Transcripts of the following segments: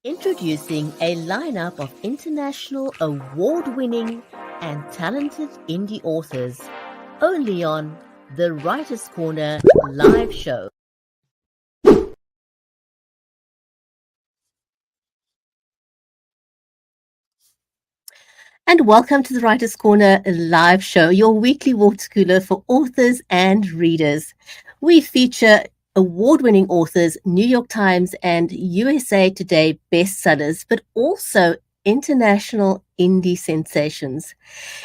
Introducing a lineup of international award-winning and talented indie authors, only on the Writer's Corner live show. And welcome to the Writer's Corner live show, your weekly water cooler for authors and readers. We feature award-winning authors, New York Times and USA Today bestsellers, but also international indie sensations.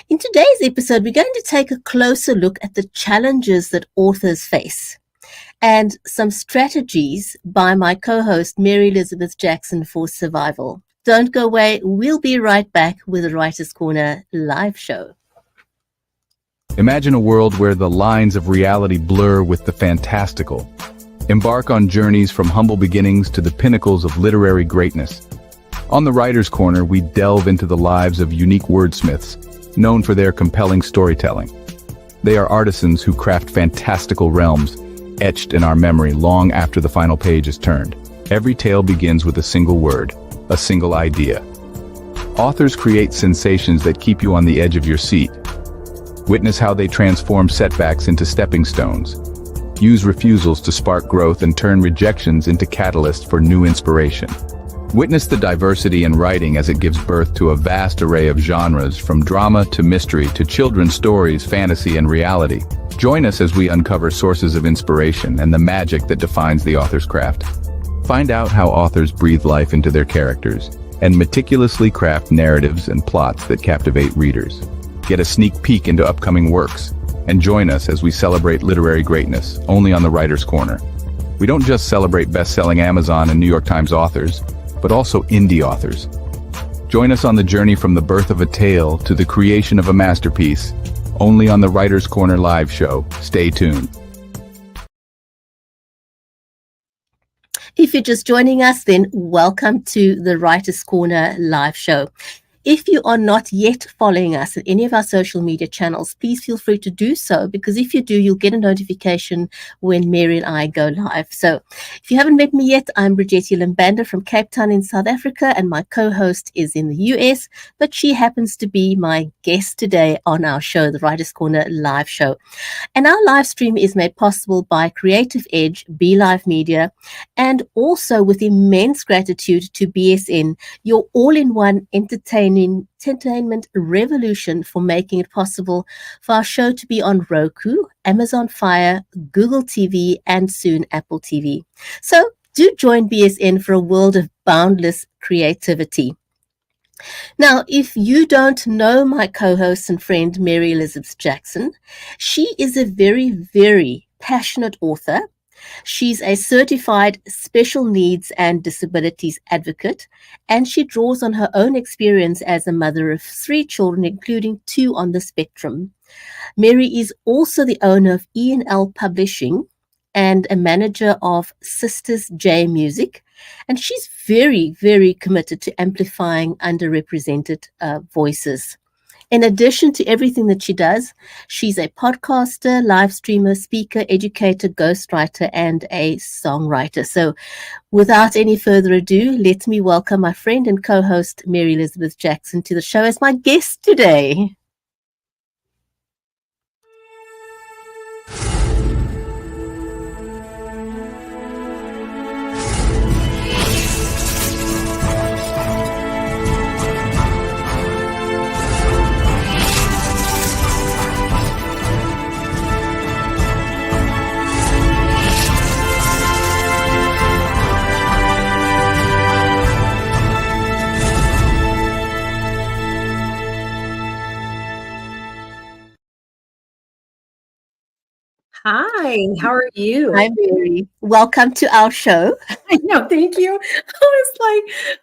In today's episode, we're going to take a closer look at the challenges that authors face and some strategies by my co-host, Mary Elizabeth Jackson, for survival. Don't go away. We'll be right back with the Writer's Corner live show. Imagine a world where the lines of reality blur with the fantastical. Embark on journeys from humble beginnings to the pinnacles of literary greatness. On the Writer's Corner, we delve into the lives of unique wordsmiths, known for their compelling storytelling. They are artisans who craft fantastical realms, etched in our memory long after the final page is turned. Every tale begins with a single word, a single idea. Authors create sensations that keep you on the edge of your seat. Witness how they transform setbacks into stepping stones, use refusals to spark growth, and turn rejections into catalysts for new inspiration. Witness the diversity in writing as it gives birth to a vast array of genres, from drama to mystery to children's stories, fantasy, and reality. Join us as we uncover sources of inspiration and the magic that defines the author's craft. Find out how authors breathe life into their characters and meticulously craft narratives and plots that captivate readers. Get a sneak peek into upcoming works and join us as we celebrate literary greatness only on the Writer's Corner. We don't just celebrate best-selling Amazon and New York Times authors, but also indie authors. Join us on the journey from the birth of a tale to the creation of a masterpiece, only on the Writer's Corner live show. Stay tuned. If you're just joining us, then welcome to the Writer's Corner live show. If you are not yet following us at any of our social media channels, please feel free to do so, because if you do, you'll get a notification when Mary and I go live. So if you haven't met me yet, I'm Bridgetti Lim Banda from Cape Town in South Africa, and my co-host is in the US, but she happens to be my guest today on our show, the Writer's Corner live show. And our live stream is made possible by Creative Edge, BeLive Media, and also with immense gratitude to BSN, your all-in-one entertainment revolution, for making it possible for our show to be on Roku, Amazon Fire, Google TV, and soon Apple TV. So do join BSN for a world of boundless creativity. Now, if you don't know my co-host and friend, Mary Elizabeth Jackson, she is a very, very passionate author. She's a certified special needs and disabilities advocate, and she draws on her own experience as a mother of 3 children, including 2 on the spectrum. Mary is also the owner of E&L Publishing and a manager of Sisters J Music, and she's very, very committed to amplifying underrepresented voices. In addition to everything that she does, she's a podcaster, live streamer, speaker, educator, ghostwriter, and a songwriter. So without any further ado, let me welcome my friend and co-host, Mary Elizabeth Jackson, to the show as my guest today. Hi, how are you? Hi, Mary. Welcome to our show. I know, thank you.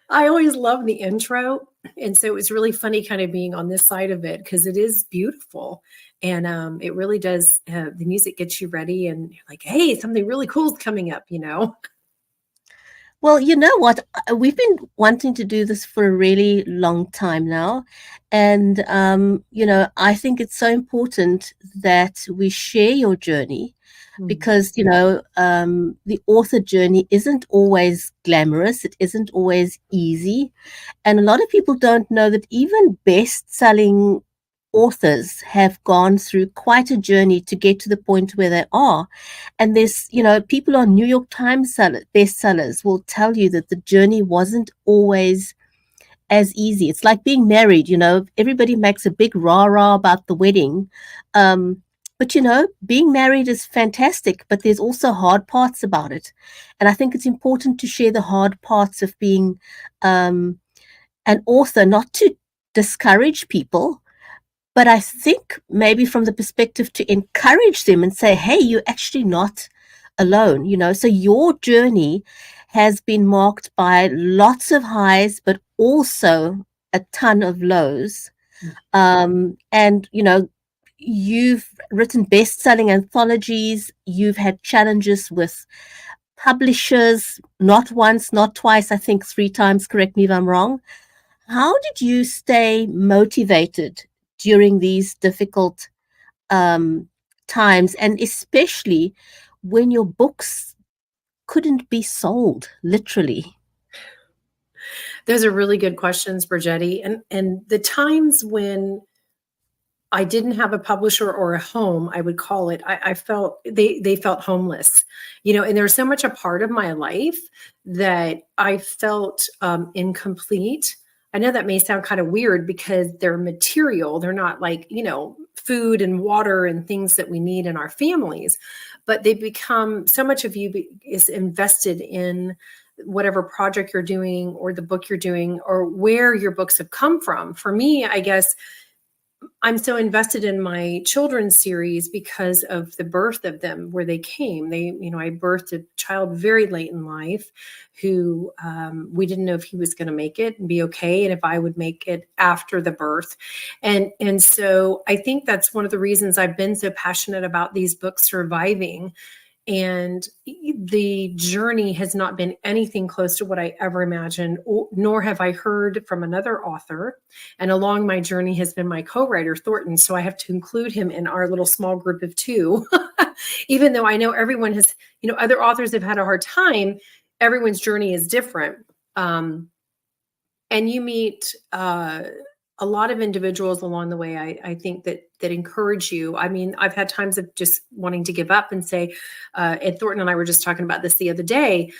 I always love the intro. And so it was really funny kind of being on this side of it, because it is beautiful. And it really does, the music gets you ready and you're like, hey, something really cool is coming up, you know? Well, you know what? We've been wanting to do this for a really long time now. And, I think it's so important that we share your journey because, the author journey isn't always glamorous. It isn't always easy. And a lot of people don't know that even best-selling authors have gone through quite a journey to get to the point where they are. And there's, people on New York Times bestsellers will tell you that the journey wasn't always as easy. It's like being married, everybody makes a big rah-rah about the wedding. But, being married is fantastic, but there's also hard parts about it. And I think it's important to share the hard parts of being an author, not to discourage people, but I think maybe from the perspective to encourage them and say, hey, you're actually not alone, So your journey has been marked by lots of highs, but also a ton of lows. And, you've written best-selling anthologies. You've had challenges with publishers, not once, not twice, I think 3 times, correct me if I'm wrong. How did you stay motivated during these difficult times, and especially when your books couldn't be sold, literally? Those are really good questions, Bridgetti. And the times when I didn't have a publisher or a home, I would call it, I felt they felt homeless, and there's so much a part of my life that I felt incomplete. I know that may sound kind of weird because they're material. They're not like, food and water and things that we need in our families, but they become, so much of you is invested in whatever project you're doing or the book you're doing or where your books have come from. For me, I guess I'm so invested in my children's series because of the birth of them, where they came. I birthed a child very late in life who we didn't know if he was going to make it and be okay, and if I would make it after the birth. And so I think that's one of the reasons I've been so passionate about these books surviving. And the journey has not been anything close to what I ever imagined, nor have I heard from another author. And along my journey has been my co-writer, Thornton. So I have to include him in our little small group of 2, even though I know everyone has, other authors have had a hard time. Everyone's journey is different. And you meet a lot of individuals along the way, I think that encourage you. I mean, I've had times of just wanting to give up and say, and Thornton and I were just talking about this the other day.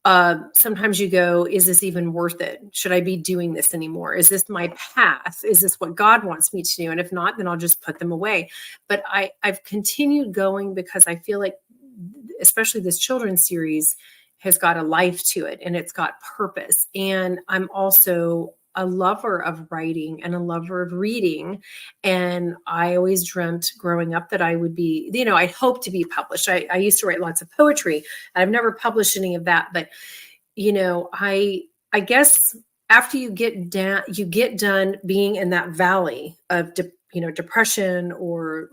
Sometimes you go, is this even worth it? Should I be doing this anymore? Is this my path? Is this what God wants me to do? And if not, then I'll just put them away. But I've continued going because I feel like, especially this children's series, has got a life to it and it's got purpose. And I'm also a lover of writing and a lover of reading. And I always dreamt growing up that I would be, I'd hope to be published. I used to write lots of poetry. I've never published any of that, but, I guess after you get done being in that valley of, depression or,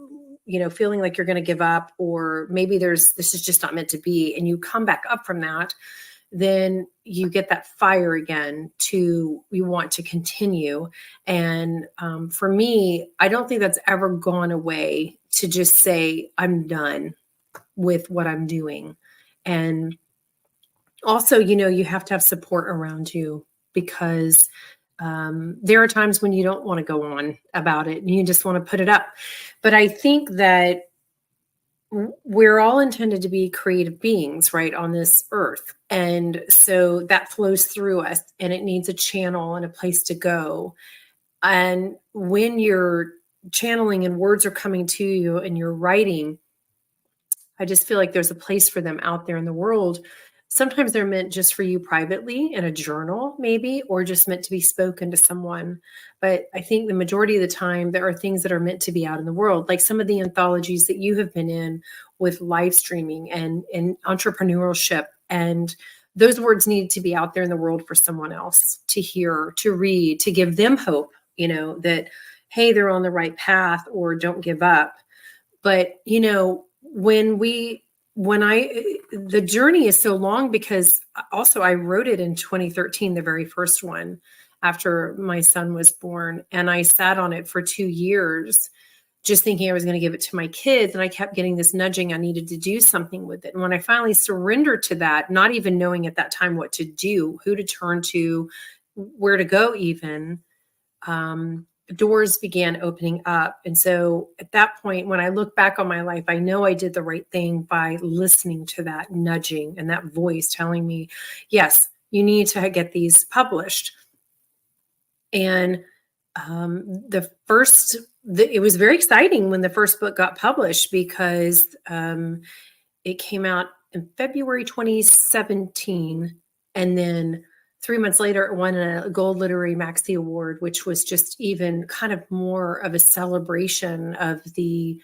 feeling like you're going to give up, or maybe this is just not meant to be. And you come back up from that, then you get that fire again you want to continue. And for me, I don't think that's ever gone away, to just say, I'm done with what I'm doing. And also, you have to have support around you, because there are times when you don't want to go on about it and you just want to put it up. But I think that we're all intended to be creative beings, right, on this earth. And so that flows through us, and it needs a channel and a place to go. And when you're channeling and words are coming to you and you're writing, I just feel like there's a place for them out there in the world. Sometimes they're meant just for you privately in a journal, maybe, or just meant to be spoken to someone. But I think the majority of the time, there are things that are meant to be out in the world, like some of the anthologies that you have been in with live streaming and entrepreneurship. And those words need to be out there in the world for someone else to hear, to read, to give them hope, that, hey, they're on the right path, or don't give up. But, the journey is so long, because also I wrote it in 2013, the very first one after my son was born. And I sat on it for 2 years just thinking I was going to give it to my kids. And I kept getting this nudging. I needed to do something with it. And when I finally surrendered to that, not even knowing at that time what to do, who to turn to, where to go even, doors began opening up. And so at that point, when I look back on my life, I know I did the right thing by listening to that nudging and that voice telling me, yes, you need to get these published. And it was very exciting when the first book got published, because it came out in February 2017. And then 3 months later, it won a Gold Literary Maxi Award, which was just even kind of more of a celebration of the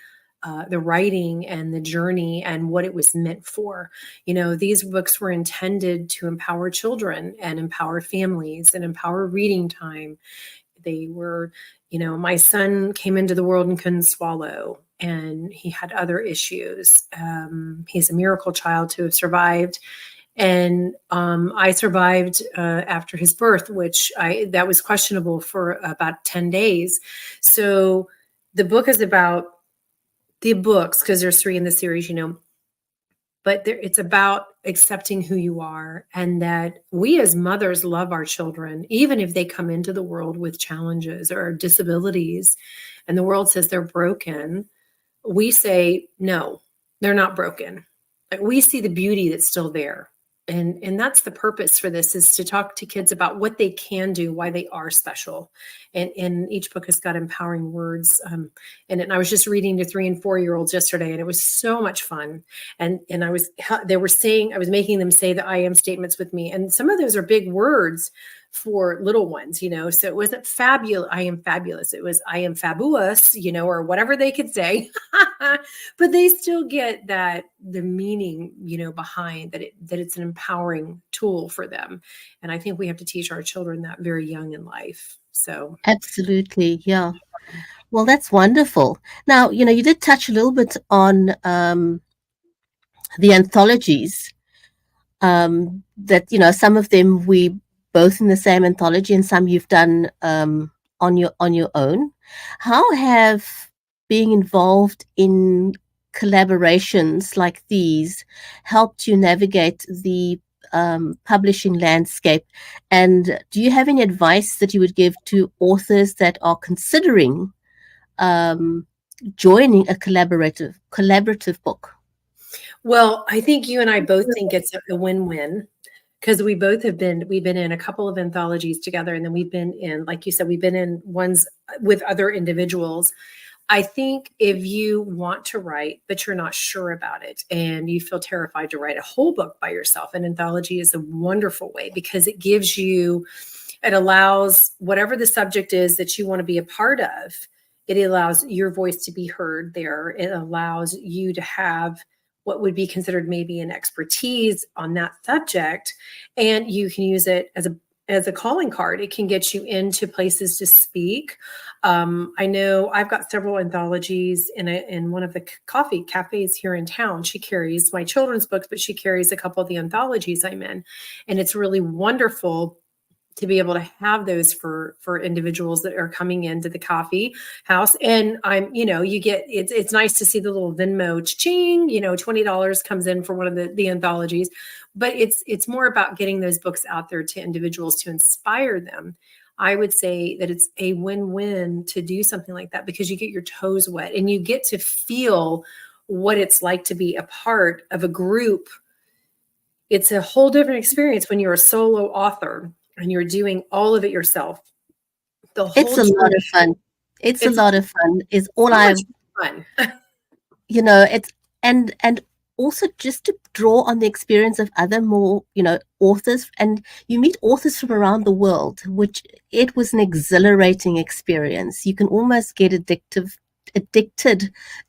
writing and the journey and what it was meant for. These books were intended to empower children and empower families and empower reading time. They were, my son came into the world and couldn't swallow, and he had other issues. He's a miracle child to have survived. And I survived after his birth, that was questionable for about 10 days. So the book is about the books, because there's 3 in the series, but it's about accepting who you are, and that we as mothers love our children, even if they come into the world with challenges or disabilities, and the world says they're broken. We say, no, they're not broken. We see the beauty that's still there. And that's the purpose for this, is to talk to kids about what they can do, why they are special. And each book has got empowering words in it. And I was just reading to 3 and 4-year-olds yesterday, and it was so much fun. And I was making them say the I am statements with me. And some of those are big words for little ones, so it wasn't fabulous. I am fabulous. It was, I am fabulous, or whatever they could say, but they still get the meaning, behind that it's an empowering tool for them. And I think we have to teach our children that very young in life. So. Absolutely. Yeah. Well, that's wonderful. Now, you did touch a little bit on the anthologies, that, some of them we both in the same anthology, and some you've done on your own. How have being involved in collaborations like these helped you navigate the publishing landscape? And do you have any advice that you would give to authors that are considering joining a collaborative book? Well, I think you and I both think it's a win-win, because we've been in a couple of anthologies together, and then we've been in, like you said, we've been in ones with other individuals. I think if you want to write, but you're not sure about it, and you feel terrified to write a whole book by yourself, an anthology is a wonderful way, because it allows whatever the subject is that you want to be a part of, it allows your voice to be heard there. It allows you to have what would be considered maybe an expertise on that subject, and you can use it as a calling card. It can get you into places to speak. I know I've got several anthologies in one of the coffee cafes here in town. She carries my children's books, but she carries a couple of the anthologies I'm in, and it's really wonderful to be able to have those for individuals that are coming into the coffee house. And it's nice to see the little Venmo ching, $20 comes in for one of the anthologies, but it's more about getting those books out there to individuals to inspire them. I would say that it's a win-win to do something like that, because you get your toes wet and you get to feel what it's like to be a part of a group. It's a whole different experience when you're a solo author and you're doing all of it yourself. It's a lot of fun. It's a lot of fun. Is all fun. It's and also just to draw on the experience of other more, authors, and you meet authors from around the world, which it was an exhilarating experience. You can almost get addicted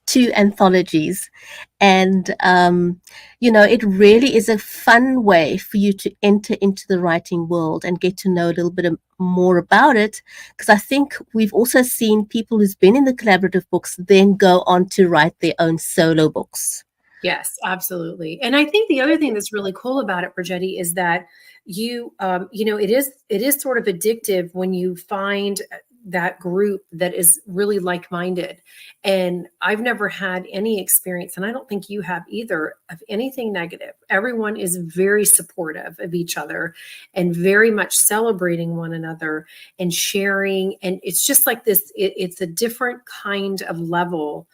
to anthologies, and it really is a fun way for you to enter into the writing world and get to know a little bit more about it, because I think we've also seen people who's been in the collaborative books then go on to write their own solo books. Yes, absolutely. And I think the other thing that's really cool about it, Bridgetti, is that it is sort of addictive when you find that group that is really like-minded. And I've never had any experience, and I don't think you have either, of anything negative. Everyone is very supportive of each other and very much celebrating one another and sharing. And it's just like this, it's a different kind of level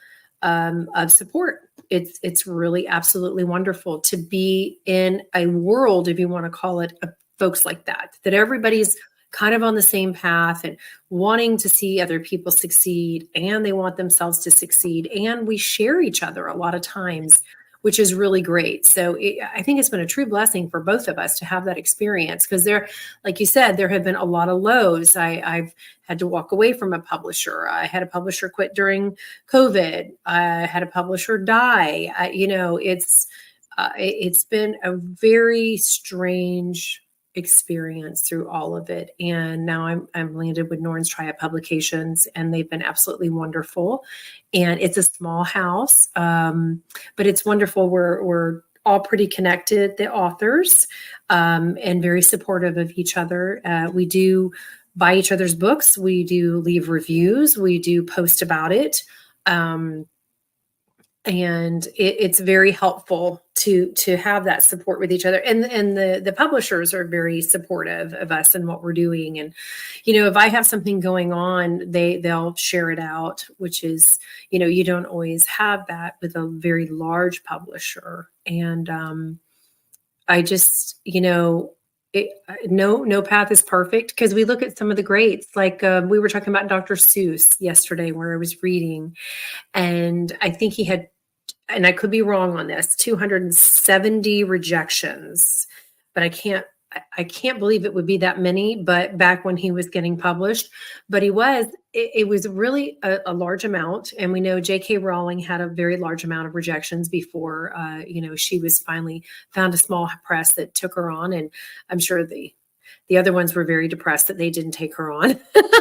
of support. It's really absolutely wonderful to be in a world, if you want to call it, of folks like that everybody's kind of on the same path and wanting to see other people succeed, and they want themselves to succeed. And we share each other a lot of times, which is really great. So I think it's been a true blessing for both of us to have that experience, because there, like you said, there have been a lot of lows. I've had to walk away from a publisher. I had a publisher quit during COVID. I had a publisher die. It's been a very strange experience through all of it. And now I'm landed with Norns Triad Publications, and they've been absolutely wonderful. And it's a small house, but it's wonderful. We're all pretty connected, the authors, and very supportive of each other. We do buy each other's books. We do leave reviews. We do post about it. And it's very helpful to have that support with each other. And the publishers are very supportive of us and what we're doing. And, if I have something going on, they'll share it out, which is, you don't always have that with a very large publisher. And I just, no path is perfect, because we look at some of the greats, like we were talking about Dr. Seuss yesterday, where I was reading, and I think he had, and I could be wrong on this, 270 rejections, but I can't believe it would be that many, but back when he was getting published, but it was really a large amount. And we know J.K. Rowling had a very large amount of rejections before, she was finally found a small press that took her on. And I'm sure the other ones were very depressed that they didn't take her on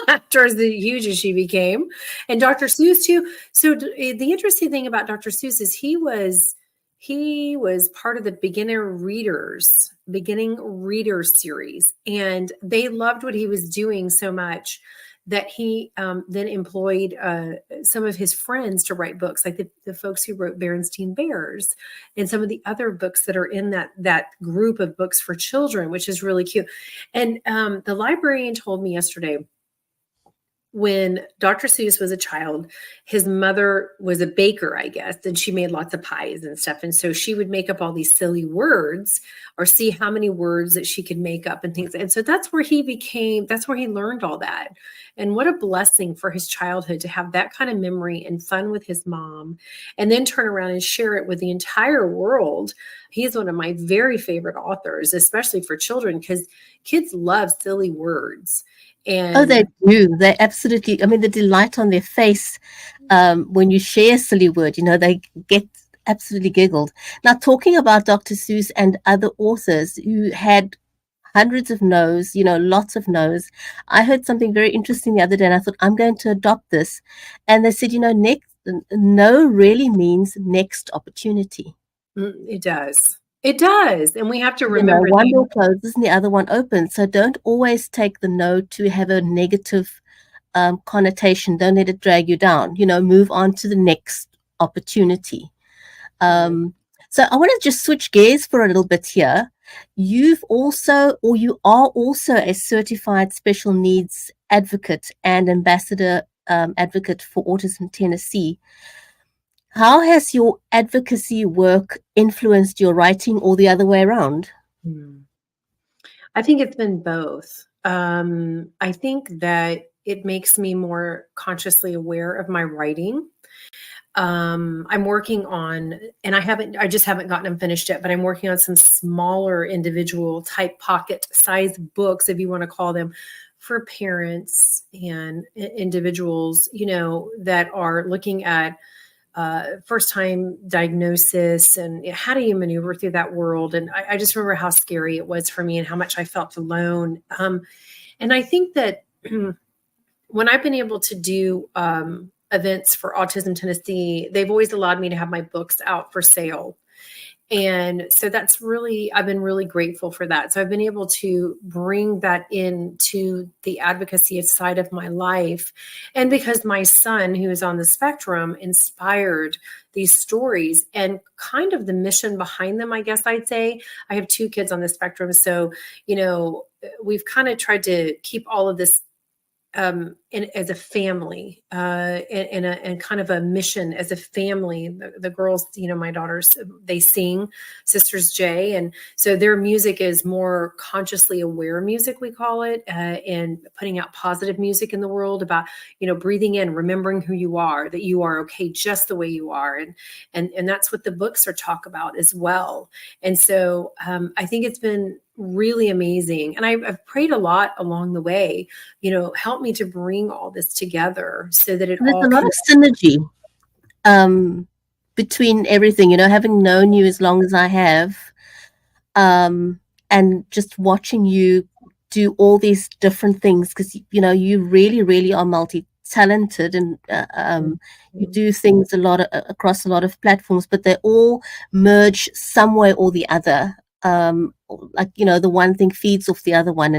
after as huge as she became. And Dr. Seuss too. So the interesting thing about Dr. Seuss is he was part of the beginning reader series. And they loved what he was doing so much that he then employed some of his friends to write books, like the folks who wrote Berenstain Bears and some of the other books that are in that group of books for children, which is really cute. And the librarian told me yesterday, when Dr. Seuss was a child, his mother was a baker, I guess, and she made lots of pies and stuff. And so she would make up all these silly words, or see how many words that she could make up and things. And so that's where he learned all that. And what a blessing for his childhood to have that kind of memory and fun with his mom, and then turn around and share it with the entire world. He's one of my very favorite authors, especially for children, because kids love silly words. And they do. They absolutely, I mean, the delight on their face when you share a silly word, they get absolutely giggled. Now, talking about Dr. Seuss and other authors who had hundreds of no's, lots of no's, I heard something very interesting the other day, and I thought, I'm going to adopt this. And they said, next, no really means next opportunity. It does. It does. And we have to remember one door closes and the other one opens. So don't always take the no to have a negative connotation. Don't let it drag you down. Move on to the next opportunity. So I want to just switch gears for a little bit here. You are also a certified special needs advocate and ambassador advocate for Autism Tennessee. How has your advocacy work influenced your writing, or the other way around? I think it's been both. I think that it makes me more consciously aware of my writing. I'm working on, and I just haven't gotten them finished yet, but I'm working on some smaller individual type pocket size books, if you want to call them, for parents and individuals, that are looking at first-time diagnosis and how do you maneuver through that world. And I just remember how scary it was for me and how much I felt alone. And I think that when I've been able to do events for Autism Tennessee, they've always allowed me to have my books out for sale. And so I've been really grateful for that. So I've been able to bring that into the advocacy side of my life. And because my son, who is on the spectrum, inspired these stories and kind of the mission behind them, I guess I'd say. I have 2 kids on the spectrum. So, we've kind of tried to keep all of this as a family, and kind of a mission as a family. The girls, my daughters, they sing Sisters J, and so their music is more consciously aware music, we call it, and putting out positive music in the world about, breathing in, remembering who you are, that you are okay just the way you are, and that's what the books are talk about as well. And so I think it's been really amazing. And I've prayed a lot along the way, help me to bring all this together so that it There's all a lot can. of synergy between everything, having known you as long as I have, and just watching you do all these different things, because you really, really are multi-talented, and you do things across a lot of platforms, but they all merge some way or the other. Like the one thing feeds off the other one,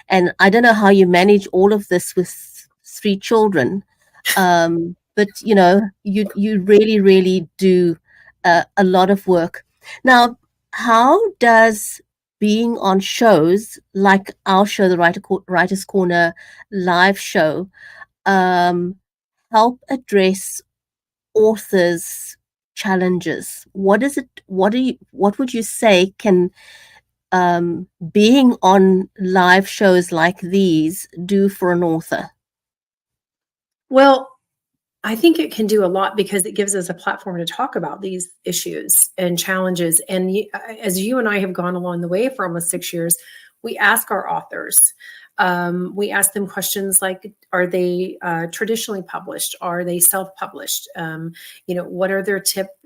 and I don't know how you manage all of this with 3 children, but you really, really do a lot of work. Now, how does being on shows like our show, the Writers Corner live show, help address authors' challenges? What would you say can being on live shows like these do for an author? Well, I think it can do a lot because it gives us a platform to talk about these issues and challenges. And as you and I have gone along the way for almost 6 years, we ask our authors, we ask them questions like, are they traditionally published? Are they self-published?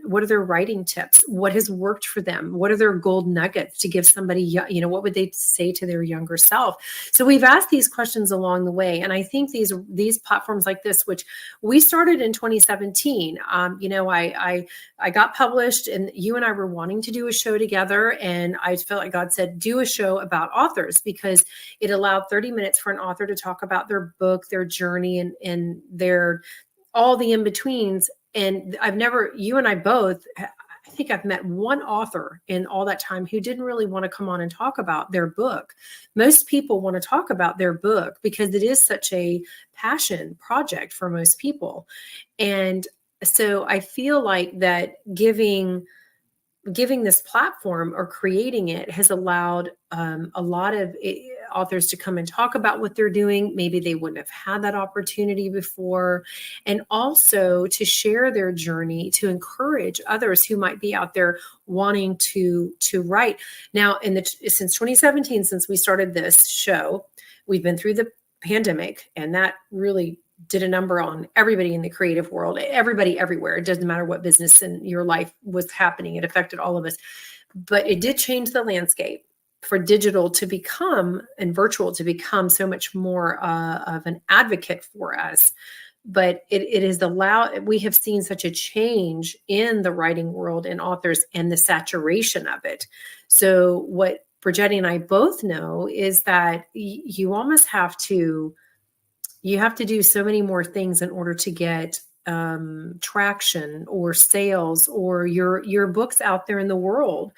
What are their writing tips? What has worked for them? What are their gold nuggets to give somebody, what would they say to their younger self? So we've asked these questions along the way. And I think these platforms like this, which we started in 2017, I got published, and you and I were wanting to do a show together. And I felt like God said, do a show about authors, because it allowed 30 minutes for an author to talk about their book, their journey, and their all the in-betweens. And you and I both, I think I've met one author in all that time who didn't really want to come on and talk about their book. Most people want to talk about their book because it is such a passion project for most people. And so I feel like that giving this platform or creating it has allowed a lot of authors to come and talk about what they're doing. Maybe they wouldn't have had that opportunity before, and also to share their journey, to encourage others who might be out there wanting to write. Now, since 2017, since we started this show, we've been through the pandemic, and that really did a number on everybody in the creative world, everybody everywhere. It doesn't matter what business in your life was happening. It affected all of us. But it did change the landscape for digital to become, and virtual to become, so much more of an advocate for us. But it is we have seen such a change in the writing world and authors and the saturation of it. So what Bridgetti and I both know is that you almost have to do so many more things in order to get traction or sales or your books out there in the world.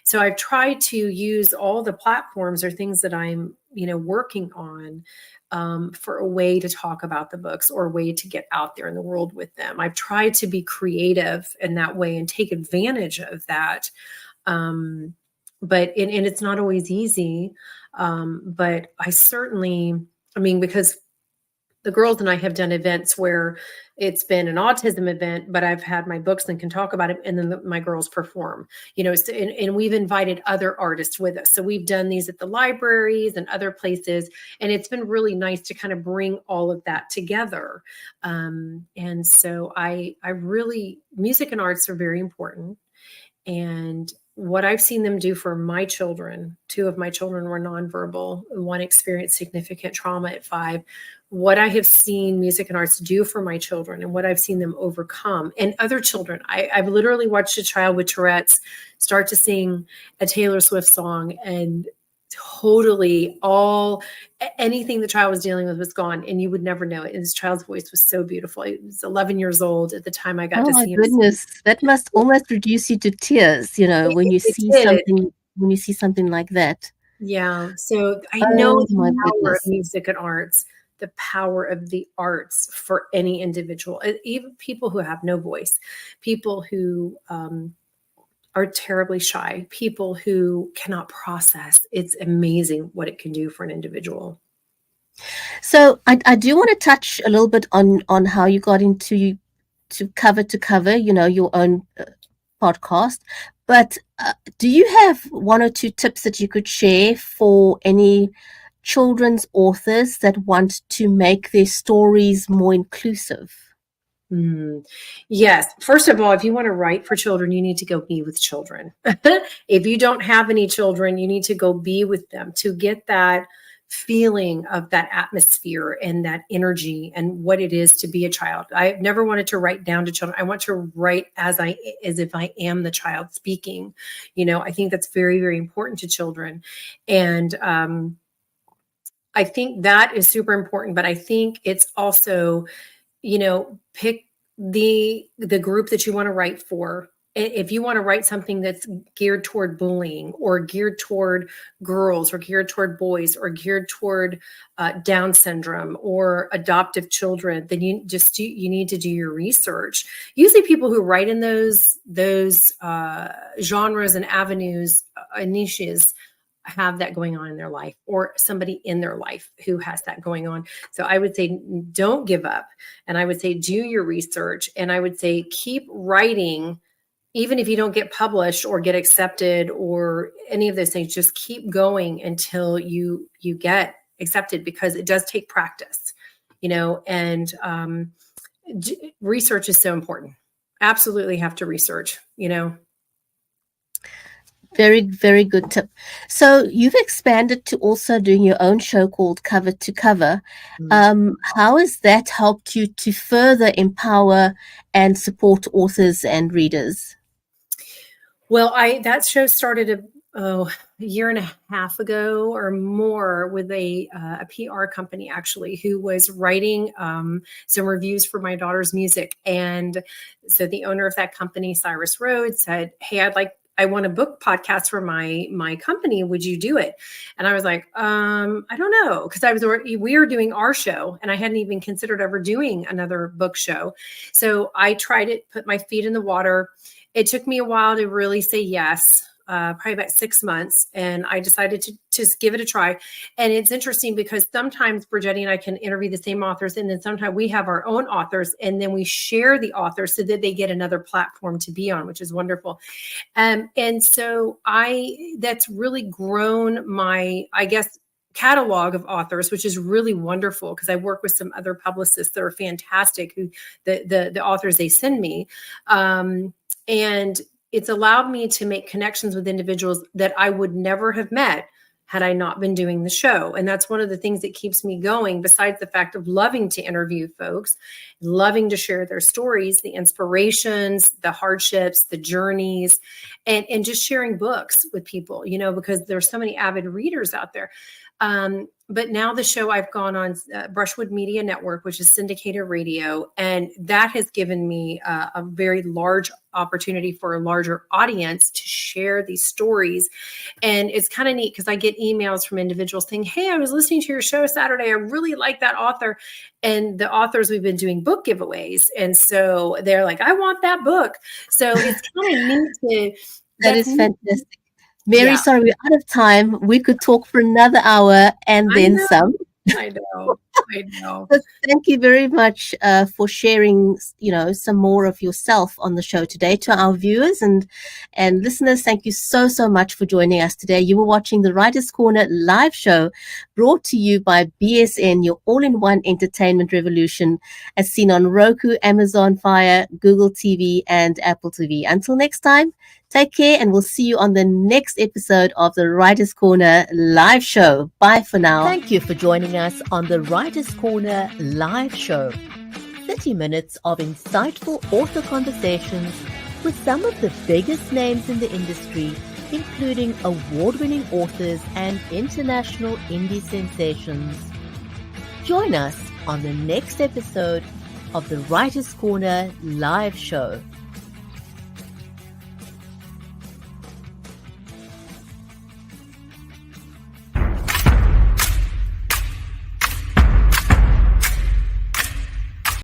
So I've tried to use all the platforms or things that I'm, working on for a way to talk about the books or a way to get out there in the world with them. I've tried to be creative in that way and take advantage of that. But it's not always easy. But because the girls and I have done events where it's been an autism event, but I've had my books and can talk about it. And then my girls perform, and we've invited other artists with us. So we've done these at the libraries and other places. And it's been really nice to kind of bring all of that together. And so music and arts are very important. And what I've seen them do for my children, 2 of my children were nonverbal. One experienced significant trauma at 5. what I have seen music and arts do for my children and what I've seen them overcome and other children. I've literally watched a child with Tourette's start to sing a Taylor Swift song, and totally anything the child was dealing with was gone, and you would never know it. And this child's voice was so beautiful. He was 11 years old at the time I got to see him. Oh my goodness, that must almost reduce you to tears, when you see something like that. Yeah. So I know the power goodness. of music and arts, the power of the arts for any individual, even people who have no voice, people who are terribly shy, people who cannot process. It's amazing what it can do for an individual. So I do want to touch a little bit on how you got into cover to cover, your own podcast. But do you have one or two tips that you could share for any children's authors that want to make their stories more inclusive? Yes. First of all, if you want to write for children, you need to go be with children. If you don't have any children, you need to go be with them to get that feeling of that atmosphere and that energy and what it is to be a child. I've never wanted to write down to children. I want to write as if I am the child speaking. I think that's very, very important to children. And I think that is super important, but I think it's also, pick the group that you want to write for. If you want to write something that's geared toward bullying or geared toward girls or geared toward boys or geared toward Down syndrome or adoptive children, then you need to do your research. Usually people who write in those genres and avenues and niches have that going on in their life, or somebody in their life who has that going on. So I would say don't give up. And I would say do your research. And I would say keep writing, even if you don't get published or get accepted or any of those things. Just keep going until you get accepted, because it does take practice, and research is so important. Absolutely have to research, Very, very good tip. So you've expanded to also doing your own show called Cover to Cover. How has that helped you to further empower and support authors and readers? Well, that show started a year and a half ago or more with a PR company, actually, who was writing some reviews for my daughter's music. And so the owner of that company, Cyrus Rhodes, said, "Hey, I want a book podcast for my company. Would you do it?" And I was like, I don't know, because we were doing our show and I hadn't even considered ever doing another book show. So I tried it, put my feet in the water. It took me a while to really say yes, probably about 6 months. And I decided to just give it a try. And it's interesting because sometimes Bridgetti and I can interview the same authors, and then sometimes we have our own authors, and then we share the authors so that they get another platform to be on, which is wonderful. And so that's really grown my, I guess, catalog of authors, which is really wonderful, because I work with some other publicists that are fantastic, who the authors they send me. And it's allowed me to make connections with individuals that I would never have met had I not been doing the show. And that's one of the things that keeps me going, besides the fact of loving to interview folks, loving to share their stories, the inspirations, the hardships, the journeys, and just sharing books with people, because there's so many avid readers out there. But now the show, I've gone on Brushwood Media Network, which is syndicated radio, and that has given me a very large opportunity for a larger audience to share these stories. And it's kind of neat because I get emails from individuals saying, "Hey, I was listening to your show Saturday. I really like that author." And the authors, we've been doing book giveaways. And so they're like, "I want that book." So it's kind of neat to... That is fantastic. Mary, sorry, we're out of time. We could talk for another hour and then some. I know. So thank you very much for sharing, some more of yourself on the show today to our viewers and listeners. Thank you so much for joining us today. You were watching the Writers' Corner live show, brought to you by BSN, your all-in-one entertainment revolution, as seen on Roku, Amazon Fire, Google TV, and Apple TV. Until next time, take care, and we'll see you on the next episode of the Writers' Corner live show. Bye for now. Thank you for joining us on the Writers' Writer's Corner live show. 30 minutes of insightful author conversations with some of the biggest names in the industry, including award-winning authors and international indie sensations. Join us on the next episode of the Writer's Corner live show.